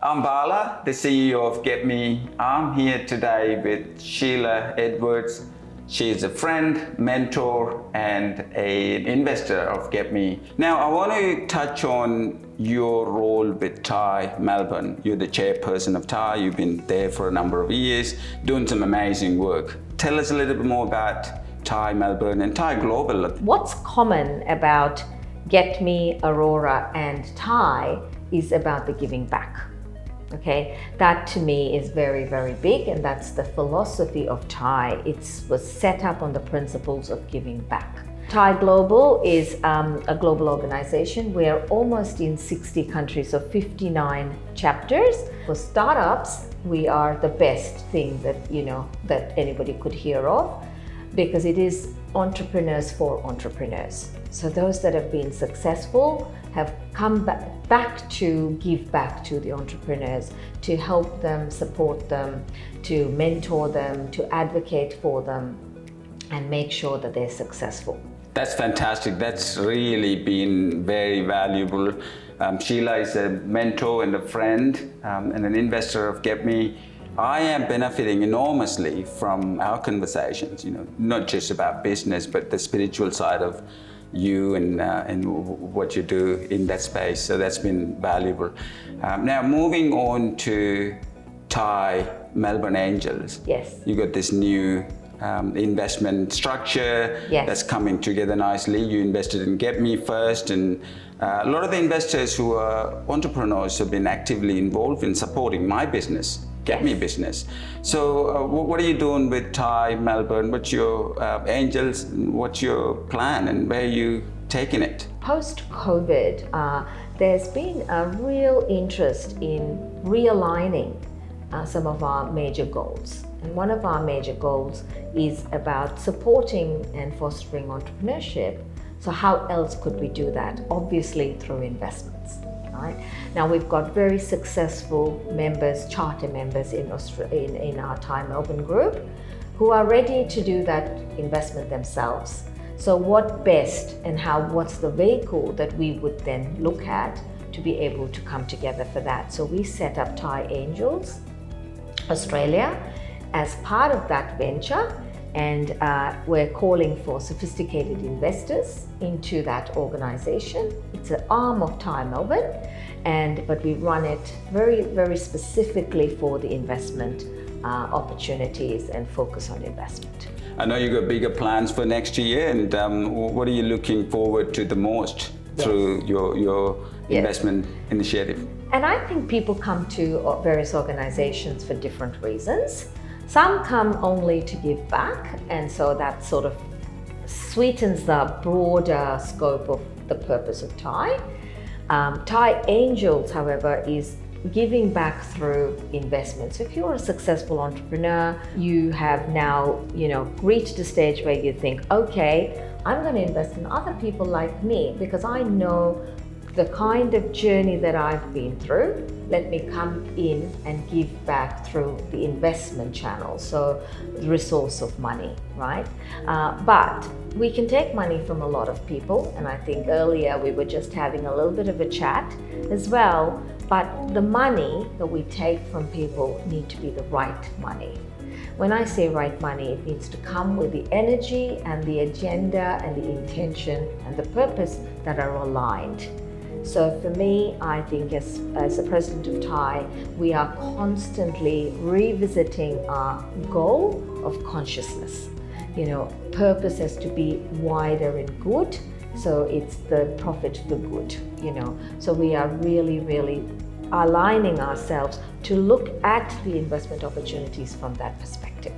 I'm Bala, the CEO of Getmee. I'm here today with Sheela Edwards. She is a friend, mentor, and an investor of Getmee. Now, I want to touch on your role with Tie Melbourne. You're the chairperson of Tie. You've been there for a number of years, doing some amazing work. Tell us a little bit more about Tie Melbourne and Tie Global. What's common about Getmee, Aurora, and Tie is about the giving back. Okay, that to me is very, very big, and that's the philosophy of Tie. It was set up on the principles of giving back. Tie Global is a global organization. We are almost in 60 countries, so 59 chapters. For startups, we are the best thing that anybody could hear of, because it is entrepreneurs for entrepreneurs. So those that have been successful have come back to give back to the entrepreneurs, to help them, support them, to mentor them, to advocate for them, and make sure that they're successful. That's fantastic. That's really been very valuable. Sheela is a mentor and a friend and an investor of Getmee. I am benefiting enormously from our conversations, not just about business, but the spiritual side of you and what you do in that space. So that's been valuable. Now, moving on to Tie Melbourne Angels. Yes. You got this new investment structure that's coming together nicely. You invested in Getmee first, and a lot of the investors who are entrepreneurs have been actively involved in supporting my business, Getmee business. So what are you doing with Tie Melbourne? What's your Angels? What's your plan, and where are you taking it? Post-COVID, there's been a real interest in realigning some of our major goals. And one of our major goals is about supporting and fostering entrepreneurship. So how else could we do that? Obviously through investments. Right? Now we've got very successful members, charter members in our Tie Melbourne group, who are ready to do that investment themselves. So what best and what's the vehicle that we would then look at to be able to come together for that? So we set up Tie Angels Australia as part of that venture, and we're calling for sophisticated investors into that organization. It's an arm of Tie Melbourne, but we run it very, very specifically for the investment opportunities and focus on investment. I know you got bigger plans for next year, and what are you looking forward to the most through your investment initiative? And I think people come to various organizations for different reasons. Some come only to give back, and so that sort of sweetens the broader scope of the purpose of Tie. Tie Angels, however, is giving back through investment. So if you're a successful entrepreneur, you have now, reached a stage where you think, okay, I'm going to invest in other people like me because I know the kind of journey that I've been through. Let me come in and give back through the investment channel, so the resource of money, right? But we can take money from a lot of people, and I think earlier we were just having a little bit of a chat as well, but the money that we take from people need to be the right money. When I say right money, it needs to come with the energy and the agenda and the intention and the purpose that are aligned. So for me, I think as the president of Tie, we are constantly revisiting our goal of consciousness. Purpose has to be wider and good, so it's the profit for good, So we are really, really aligning ourselves to look at the investment opportunities from that perspective.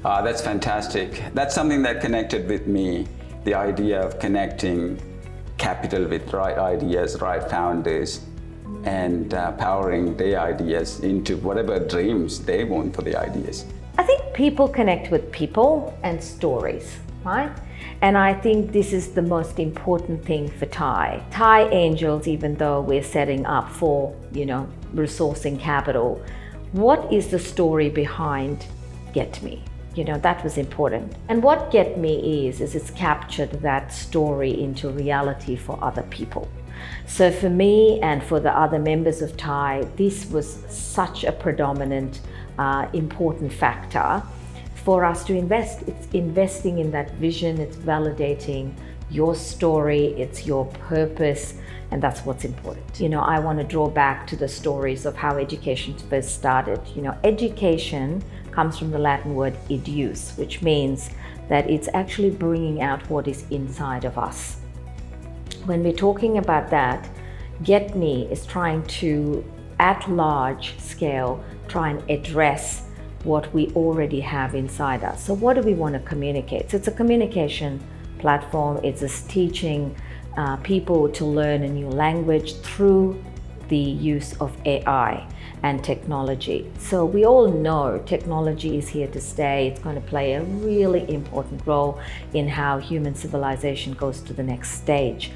That's fantastic. That's something that connected with me, the idea of connecting capital with right ideas, right founders, and powering their ideas into whatever dreams they want for the ideas. I think people connect with people and stories, right? And I think this is the most important thing for Tie. Tie Angels, even though we're setting up for, resourcing capital, what is the story behind Getmee? That was important. And what Getmee is it's captured that story into reality for other people. So for me and for the other members of Tie, this was such a predominant, important factor for us to invest. It's investing in that vision, it's validating your story, it's your purpose, and that's what's important. I want to draw back to the stories of how education first started. Education comes from the Latin word educe, which means that it's actually bringing out what is inside of us. When we're talking about that, Getmee is trying to, at large scale, try and address what we already have inside us. So what do we want to communicate? So it's a communication platform. It's teaching people to learn a new language through the use of AI and technology. So we all know technology is here to stay. It's going to play a really important role in how human civilization goes to the next stage.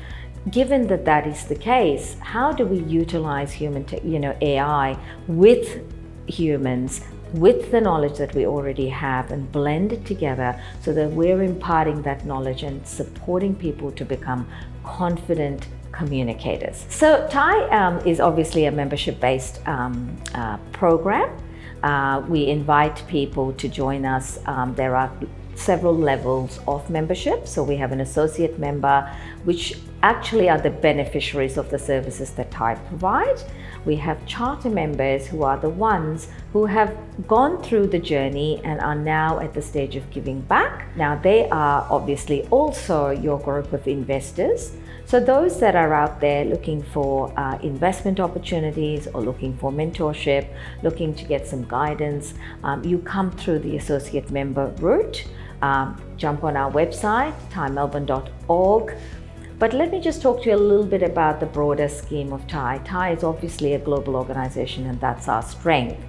Given that that is the case, how do we utilize AI with humans, with the knowledge that we already have, and blend it together so that we're imparting that knowledge and supporting people to become confident communicators? So Tie is obviously a membership-based program. We invite people to join us. There are several levels of membership. So we have an associate member, which actually are the beneficiaries of the services that Tie provide. We have charter members, who are the ones who have gone through the journey and are now at the stage of giving back. Now they are obviously also your group of investors. So those that are out there looking for investment opportunities or looking for mentorship, looking to get some guidance, you come through the associate member route. Jump on our website, tiemelbourne.org. But let me just talk to you a little bit about the broader scheme of Tie. Tie is obviously a global organization, and that's our strength.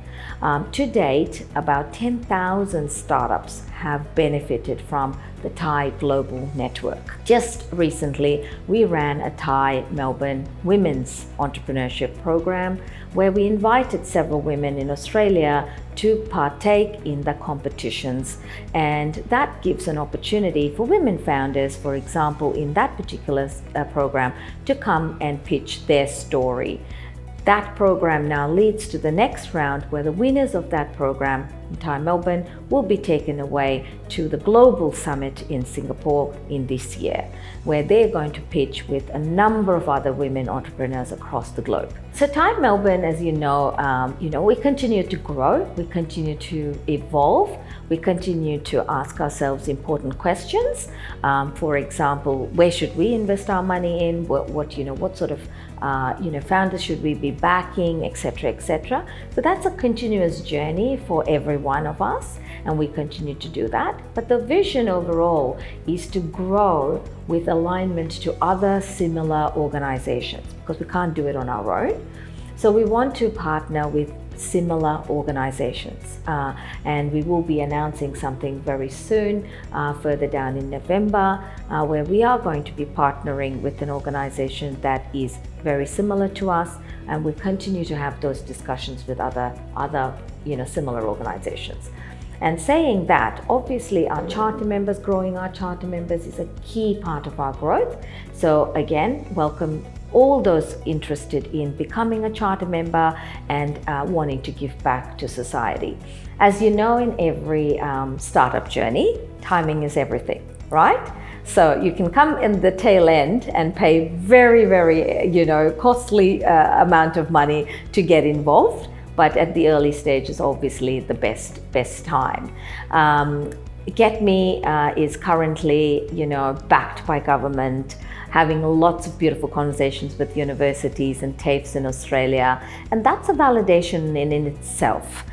To date, about 10,000 startups have benefited from the Tie Global Network. Just recently, we ran a Tie Melbourne Women's Entrepreneurship Program where we invited several women in Australia to partake in the competitions. And that gives an opportunity for women founders, for example, in that particular program, to come and pitch their story. That program now leads to the next round, where the winners of that program in Tie Melbourne will be taken away to the Global Summit in Singapore in this year, where they're going to pitch with a number of other women entrepreneurs across the globe. So Tie Melbourne, as you know, we continue to grow, we continue to evolve, we continue to ask ourselves important questions. For example, where should we invest our money in? What sort of founders should we be backing, etc., etc. So that's a continuous journey for every one of us, and we continue to do that. But the vision overall is to grow with alignment to other similar organizations, because we can't do it on our own. So we want to partner with similar organizations, and we will be announcing something very soon, further down in November, where we are going to be partnering with an organization that is very similar to us, and we continue to have those discussions with other similar organizations. And saying that, obviously our charter members, growing our charter members is a key part of our growth. So again, welcome all those interested in becoming a charter member and wanting to give back to society. As you know, in every startup journey, timing is everything, right? So you can come in the tail end and pay very, very, costly amount of money to get involved. But at the early stage is obviously the best time. Getmee is currently, backed by government, having lots of beautiful conversations with universities and TAFEs in Australia. And that's a validation in itself,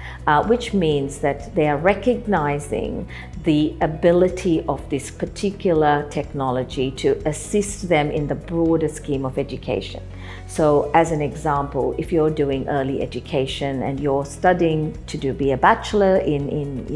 which means that they are recognizing the ability of this particular technology to assist them in the broader scheme of education. So as an example, if you're doing early education and you're studying to be a bachelor in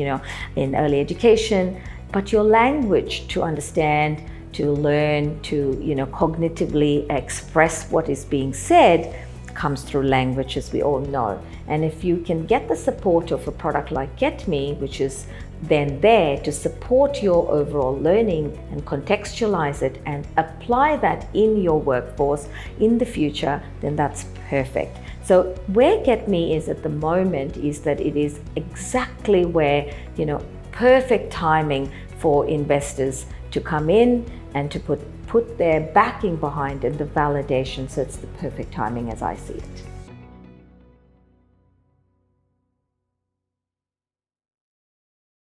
early education, but your language to understand, to learn, to cognitively express what is being said comes through language, as we all know. And if you can get the support of a product like Getmee, which is then there to support your overall learning and contextualize it and apply that in your workforce in the future, then that's perfect. So where Getmee is at the moment is that it is exactly where, perfect timing for investors to come in and to put their backing behind it, the validation. So it's the perfect timing as I see it.